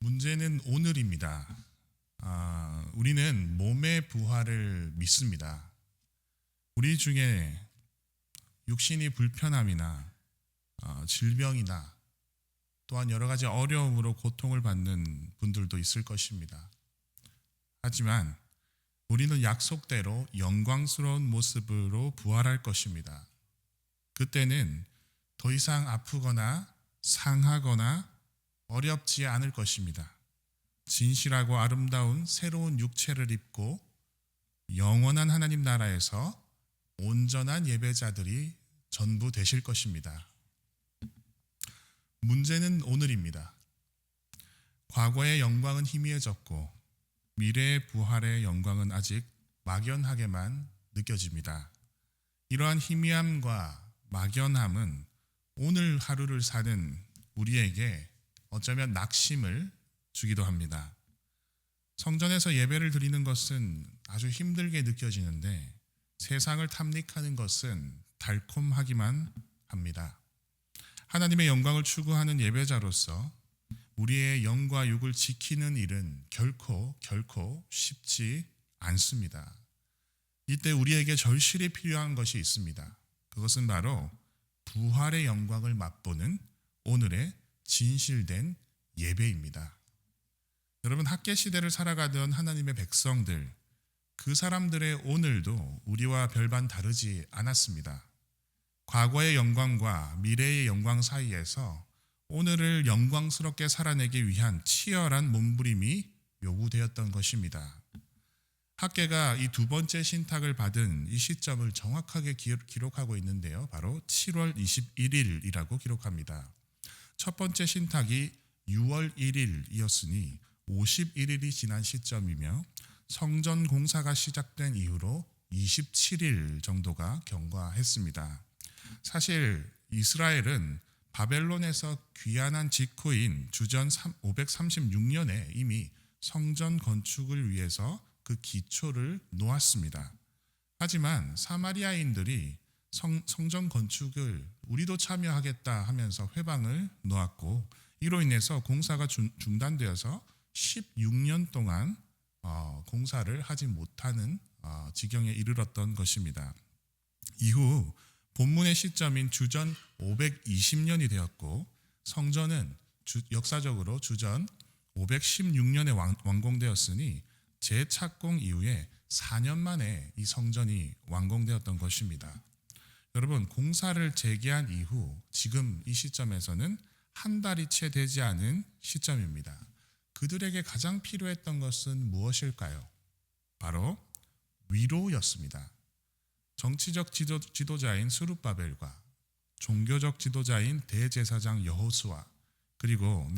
문제는 오늘입니다. 우리는 몸의 부활을 믿습니다. 우리 중에 육신이 불편함이나 질병이나 또한 여러 가지 어려움으로 고통을 받는 분들도 있을 것입니다. 하지만 우리는 약속대로 영광스러운 모습으로 부활할 것입니다. 그때는 더 이상 아프거나 상하거나 어렵지 않을 것입니다. 진실하고 아름다운 새로운 육체를 입고 영원한 하나님 나라에서 온전한 예배자들이 전부 되실 것입니다. 문제는 오늘입니다. 과거의 영광은 희미해졌고 미래의 부활의 영광은 아직 막연하게만 느껴집니다. 이러한 희미함과 막연함은 오늘 하루를 사는 우리에게 어쩌면 낙심을 주기도 합니다. 성전에서 예배를 드리는 것은 아주 힘들게 느껴지는데 세상을 탐닉하는 것은 달콤하기만 합니다. 하나님의 영광을 추구하는 예배자로서 우리의 영과 육을 지키는 일은 결코 쉽지 않습니다. 이때 우리에게 절실히 필요한 것이 있습니다. 그것은 바로 부활의 영광을 맛보는 오늘의 진실된 예배입니다. 여러분, 학계 시대를 살아가던 하나님의 백성들, 그 사람들의 오늘도 우리와 별반 다르지 않았습니다. 과거의 영광과 미래의 영광 사이에서 오늘을 영광스럽게 살아내기 위한 치열한 몸부림이 요구되었던 것입니다. 학계가 이 두 번째 신탁을 받은 이 시점을 정확하게 기록하고 있는데요. 바로 7월 21일이라고 기록합니다. 첫 번째 신탁이 6월 1일이었으니 51일이 지난 시점이며 성전 공사가 시작된 이후로 27일 정도가 경과했습니다. 사실 이스라엘은 바벨론에서 귀환한 직후인 주전 536년에 이미 성전 건축을 위해서 그 기초를 놓았습니다. 하지만 사마리아인들이 성전 건축을 우리도 참여하겠다 하면서 회방을 놓았고 이로 인해서 공사가 중단되어서 16년 동안 공사를 하지 못하는 지경에 이르렀던 것입니다. 이후 본문의 시점인 주전 520년이 되었고 성전은 역사적으로 주전 516년에 완공되었으니 재착공 이후에 4년 만에 이 성전이 완공되었던 것입니다. 여러분, 공사를 재개한 이후 지금 이 시점에서는 한 달이 채 되지 않은 시점입니다. 그들에게 가장 필요했던 것은 무엇일까요? 바로 위로였습니다. 정치적 지도자인 스룹바벨과 종교적 지도자인 대제사장 여호수아 그리고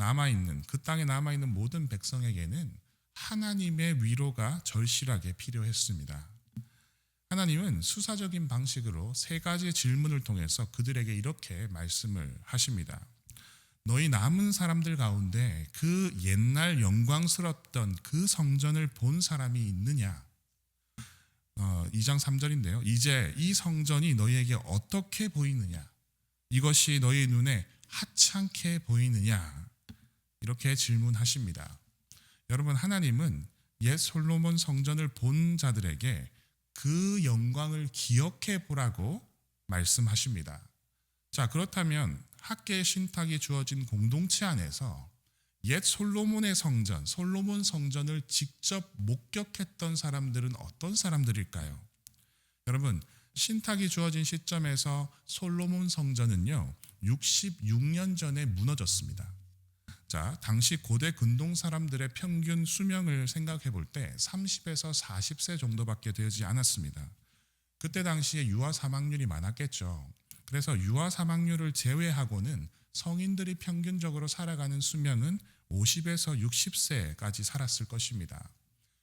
그 땅에 남아있는 모든 백성에게는 하나님의 위로가 절실하게 필요했습니다. 하나님은 수사적인 방식으로 세 가지 질문을 통해서 그들에게 이렇게 말씀을 하십니다. 너희 남은 사람들 가운데 그 옛날 영광스럽던 그 성전을 본 사람이 있느냐? 2장 3절인데요. 이제 이 성전이 너희에게 어떻게 보이느냐? 이것이 너희 눈에 하찮게 보이느냐? 이렇게 질문하십니다. 여러분, 하나님은 옛 솔로몬 성전을 본 자들에게 그 영광을 기억해 보라고 말씀하십니다. 자, 그렇다면 학계의 신탁이 주어진 공동체 안에서 옛 솔로몬의 성전, 솔로몬 성전을 직접 목격했던 사람들은 어떤 사람들일까요? 여러분, 신탁이 주어진 시점에서 솔로몬 성전은요 66년 전에 무너졌습니다. 자, 당시 고대 근동 사람들의 평균 수명을 생각해 볼 때 30에서 40세 정도밖에 되지 않았습니다. 그때 당시에 유아 사망률이 많았겠죠. 그래서 유아 사망률을 제외하고는 성인들이 평균적으로 살아가는 수명은 50에서 60세까지 살았을 것입니다.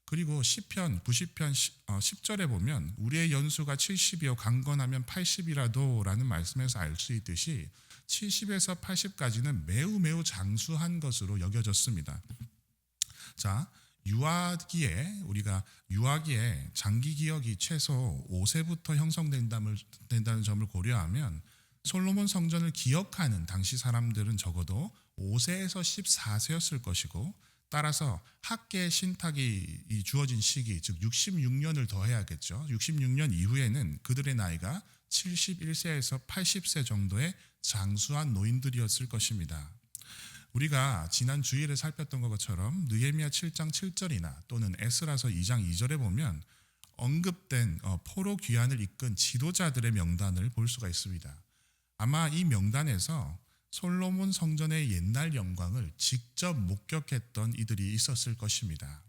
그리고 시편 90편 10절에 보면 우리의 연수가 70이요 강건하면 80이라도 라는 말씀에서 알 수 있듯이 70에서 80까지는 매우 장수한 것으로 여겨졌습니다. 자, 유아기에 장기 기억이 최소 5세부터 형성된다는 점을 고려하면 솔로몬 성전을 기억하는 당시 사람들은 적어도 5세에서 14세였을 것이고 따라서 학계 신탁이 주어진 시기, 즉 66년을 더해야겠죠. 66년 이후에는 그들의 나이가 71세에서 80세 정도의 장수한 노인들이었을 것입니다. 우리가 지난 주일에 살폈던 것처럼 느헤미야 7장 7절이나 또는 에스라서 2장 2절에 보면 언급된 포로 귀환을 이끈 지도자들의 명단을 볼 수가 있습니다. 아마 이 명단에서 솔로몬 성전의 옛날 영광을 직접 목격했던 이들이 있었을 것입니다.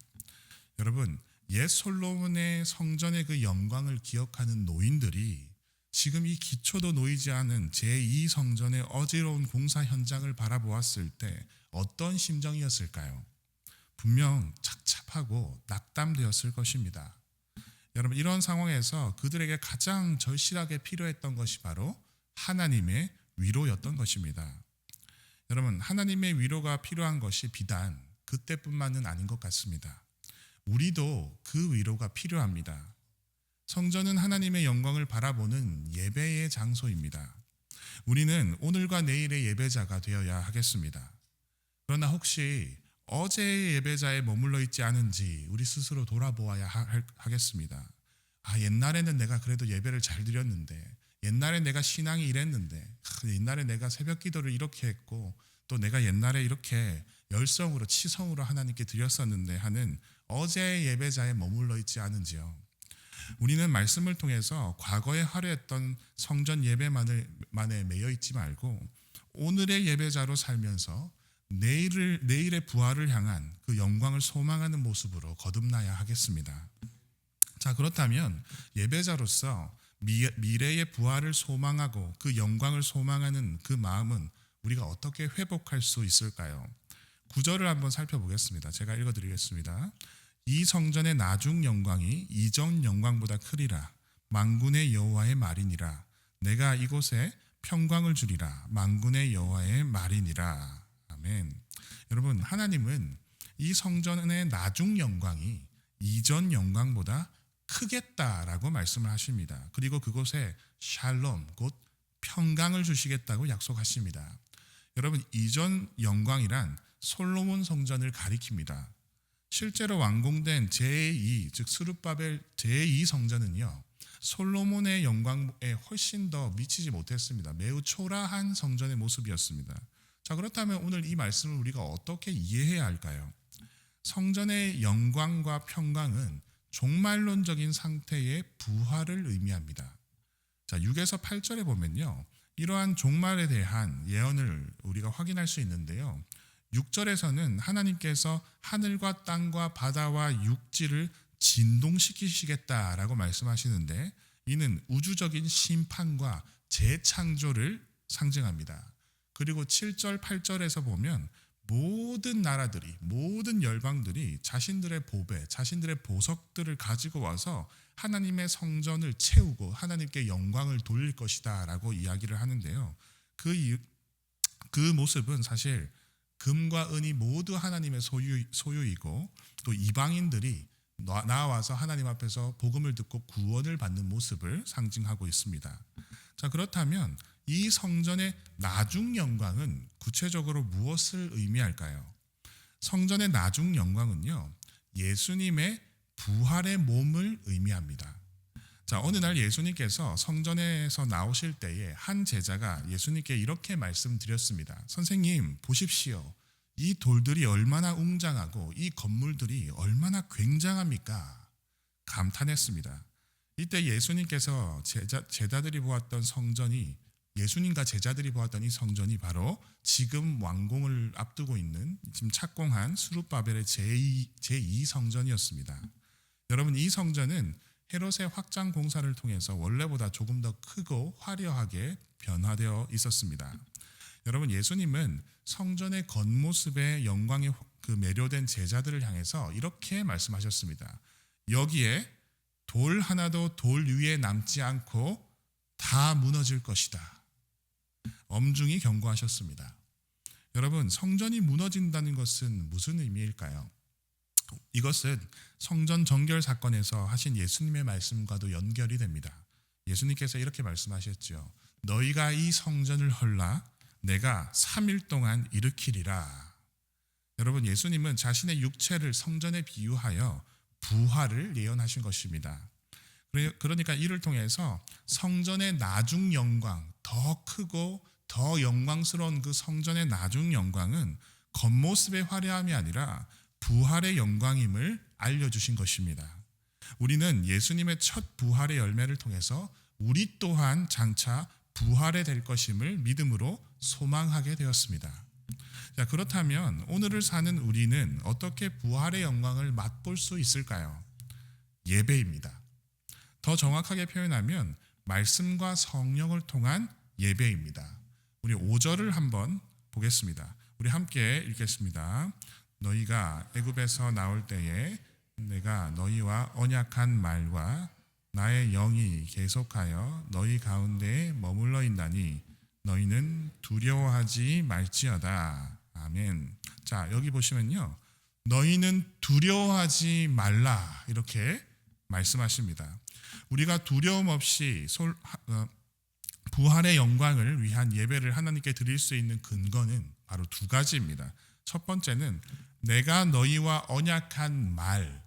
여러분, 옛 솔로몬의 성전의 그 영광을 기억하는 노인들이 지금 이 기초도 놓이지 않은 제2성전의 어지러운 공사 현장을 바라보았을 때 어떤 심정이었을까요? 분명 착잡하고 낙담되었을 것입니다. 여러분, 이런 상황에서 그들에게 가장 절실하게 필요했던 것이 바로 하나님의 위로였던 것입니다. 여러분, 하나님의 위로가 필요한 것이 비단 그때뿐만은 아닌 것 같습니다. 우리도 그 위로가 필요합니다. 성전은 하나님의 영광을 바라보는 예배의 장소입니다. 우리는 오늘과 내일의 예배자가 되어야 하겠습니다. 그러나 혹시 어제의 예배자에 머물러 있지 않은지 우리 스스로 돌아보아야 하겠습니다. 옛날에는 내가 그래도 예배를 잘 드렸는데, 옛날에 내가 신앙이 이랬는데, 옛날에 내가 새벽 기도를 이렇게 했고, 또 내가 옛날에 이렇게 열성으로 치성으로 하나님께 드렸었는데 하는 어제의 예배자에 머물러 있지 않은지요. 우리는 말씀을 통해서 과거에 화려했던 성전 예배만에 매여 있지 말고 오늘의 예배자로 살면서 내일의 부활을 향한 그 영광을 소망하는 모습으로 거듭나야 하겠습니다. 자, 그렇다면 예배자로서 미래의 부활을 소망하고 그 영광을 소망하는 그 마음은 우리가 어떻게 회복할 수 있을까요? 9절을 한번 살펴보겠습니다. 제가 읽어드리겠습니다. 이 성전의 나중 영광이 이전 영광보다 크리라. 만군의 여호와의 말이니라. 내가 이곳에 평광을 주리라. 만군의 여호와의 말이니라. 아멘. 여러분, 하나님은 이 성전의 나중 영광이 이전 영광보다 크겠다라고 말씀을 하십니다. 그리고 그곳에 샬롬, 곧 평강을 주시겠다고 약속하십니다. 여러분, 이전 영광이란 솔로몬 성전을 가리킵니다. 실제로 완공된 제2, 즉 스룹바벨 제2 성전은요, 솔로몬의 영광에 훨씬 더 미치지 못했습니다. 매우 초라한 성전의 모습이었습니다. 자, 그렇다면 오늘 이 말씀을 우리가 어떻게 이해해야 할까요? 성전의 영광과 평강은 종말론적인 상태의 부활을 의미합니다. 자, 6에서 8절에 보면요, 이러한 종말에 대한 예언을 우리가 확인할 수 있는데요. 6절에서는 하나님께서 하늘과 땅과 바다와 육지를 진동시키시겠다라고 말씀하시는데, 이는 우주적인 심판과 재창조를 상징합니다. 그리고 7절, 8절에서 보면 모든 나라들이, 모든 열방들이 자신들의 보배, 자신들의 보석들을 가지고 와서 하나님의 성전을 채우고 하나님께 영광을 돌릴 것이다 라고 이야기를 하는데요. 그 모습은 사실 금과 은이 모두 하나님의 소유이고, 또 이방인들이 나와서 하나님 앞에서 복음을 듣고 구원을 받는 모습을 상징하고 있습니다. 자, 그렇다면 이 성전의 나중 영광은 구체적으로 무엇을 의미할까요? 성전의 나중 영광은요, 예수님의 부활의 몸을 의미합니다. 자, 어느 날 예수님께서 성전에서 나오실 때에 한 제자가 예수님께 이렇게 말씀드렸습니다. 선생님, 보십시오. 이 돌들이 얼마나 웅장하고 이 건물들이 얼마나 굉장합니까? 감탄했습니다. 이때 예수님께서 제자들이 보았던 성전이, 예수님과 제자들이 보았던 이 성전이 바로 지금 완공을 앞두고 있는, 지금 착공한 스룹바벨의 제2 성전이었습니다. 여러분, 이 성전은 헤롯의 확장 공사를 통해서 원래보다 조금 더 크고 화려하게 변화되어 있었습니다. 여러분, 예수님은 성전의 겉모습에 영광에 매료된 제자들을 향해서 이렇게 말씀하셨습니다. 여기에 돌 하나도 돌 위에 남지 않고 다 무너질 것이다. 엄중히 경고하셨습니다. 여러분, 성전이 무너진다는 것은 무슨 의미일까요? 이것은 성전 정결 사건에서 하신 예수님의 말씀과도 연결이 됩니다. 예수님께서 이렇게 말씀하셨죠. 너희가 이 성전을 헐라 내가 3일 동안 일으키리라. 여러분, 예수님은 자신의 육체를 성전에 비유하여 부활을 예언하신 것입니다. 그러니까 이를 통해서 성전의 나중 영광, 더 크고 더 영광스러운 그 성전의 나중 영광은 겉모습의 화려함이 아니라 부활의 영광임을 알려주신 것입니다. 우리는 예수님의 첫 부활의 열매를 통해서 우리 또한 장차 부활에 될 것임을 믿음으로 소망하게 되었습니다. 자, 그렇다면 오늘을 사는 우리는 어떻게 부활의 영광을 맛볼 수 있을까요? 예배입니다. 더 정확하게 표현하면 말씀과 성령을 통한 예배입니다. 우리 5절을 한번 보겠습니다. 우리 함께 읽겠습니다. 너희가 애굽에서 나올 때에 내가 너희와 언약한 말과 나의 영이 계속하여 너희 가운데에 머물러 있나니 너희는 두려워하지 말지어다. 아멘. 자, 여기 보시면요, 너희는 두려워하지 말라 이렇게 말씀하십니다. 우리가 두려움 없이 부활의 영광을 위한 예배를 하나님께 드릴 수 있는 근거는 바로 두 가지입니다. 첫 번째는 내가 너희와 언약한 말,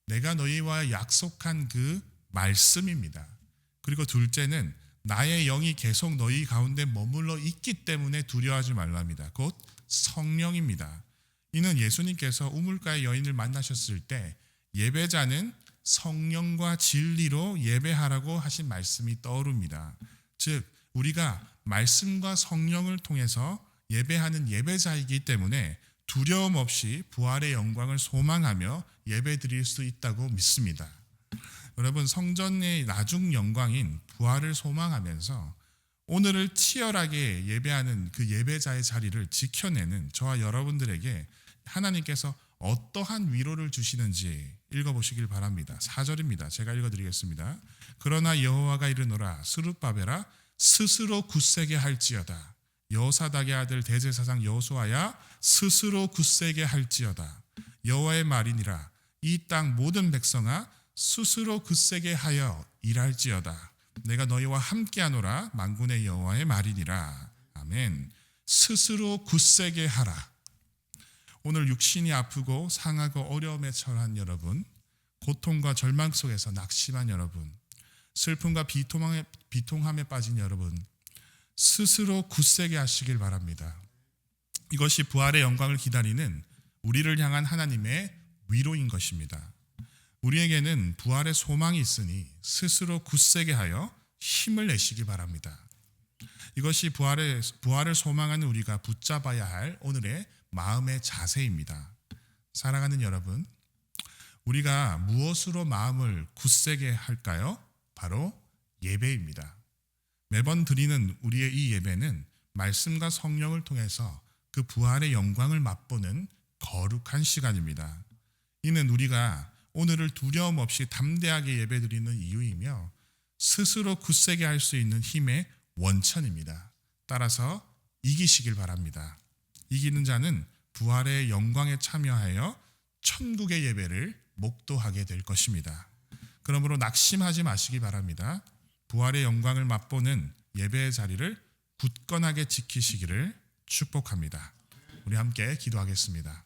내가 너희와 약속한 그 말씀입니다. 그리고 둘째는 나의 영이 계속 너희 가운데 머물러 있기 때문에 두려워하지 말랍니다. 곧 성령입니다. 이는 예수님께서 우물가의 여인을 만나셨을 때 예배자는 성령과 진리로 예배하라고 하신 말씀이 떠오릅니다. 즉 우리가 말씀과 성령을 통해서 예배하는 예배자이기 때문에 두려움 없이 부활의 영광을 소망하며 예배드릴 수 있다고 믿습니다. 여러분, 성전의 나중 영광인 부활을 소망하면서 오늘을 치열하게 예배하는 그 예배자의 자리를 지켜내는 저와 여러분들에게 하나님께서 어떠한 위로를 주시는지 읽어보시길 바랍니다. 4절입니다. 제가 읽어드리겠습니다. 그러나 여호와가 이르노라 스룹바벨아 스스로 굳세게 할지어다. 여호사닥의 아들 대제사장 여호수아야 스스로 굳세게 할지어다. 여호와의 말이니라 이 땅 모든 백성아 스스로 굳세게 하여 일할지어다. 내가 너희와 함께하노라 만군의 여호와의 말이니라. 아멘. 스스로 굳세게 하라. 오늘 육신이 아프고 상하고 어려움에 처한 여러분, 고통과 절망 속에서 낙심한 여러분, 슬픔과 비통함에 빠진 여러분, 스스로 굳세게 하시길 바랍니다. 이것이 부활의 영광을 기다리는 우리를 향한 하나님의 위로인 것입니다. 우리에게는 부활의 소망이 있으니 스스로 굳세게 하여 힘을 내시기 바랍니다. 이것이 부활을 소망하는 우리가 붙잡아야 할 오늘의 마음의 자세입니다. 사랑하는 여러분, 우리가 무엇으로 마음을 굳세게 할까요? 바로 예배입니다. 매번 드리는 우리의 이 예배는 말씀과 성령을 통해서 그 부활의 영광을 맛보는 거룩한 시간입니다. 이는 우리가 오늘을 두려움 없이 담대하게 예배드리는 이유이며 스스로 굳세게 할 수 있는 힘의 원천입니다. 따라서 이기시길 바랍니다. 이기는 자는 부활의 영광에 참여하여 천국의 예배를 목도하게 될 것입니다. 그러므로 낙심하지 마시기 바랍니다. 부활의 영광을 맛보는 예배의 자리를 굳건하게 지키시기를 축복합니다. 우리 함께 기도하겠습니다.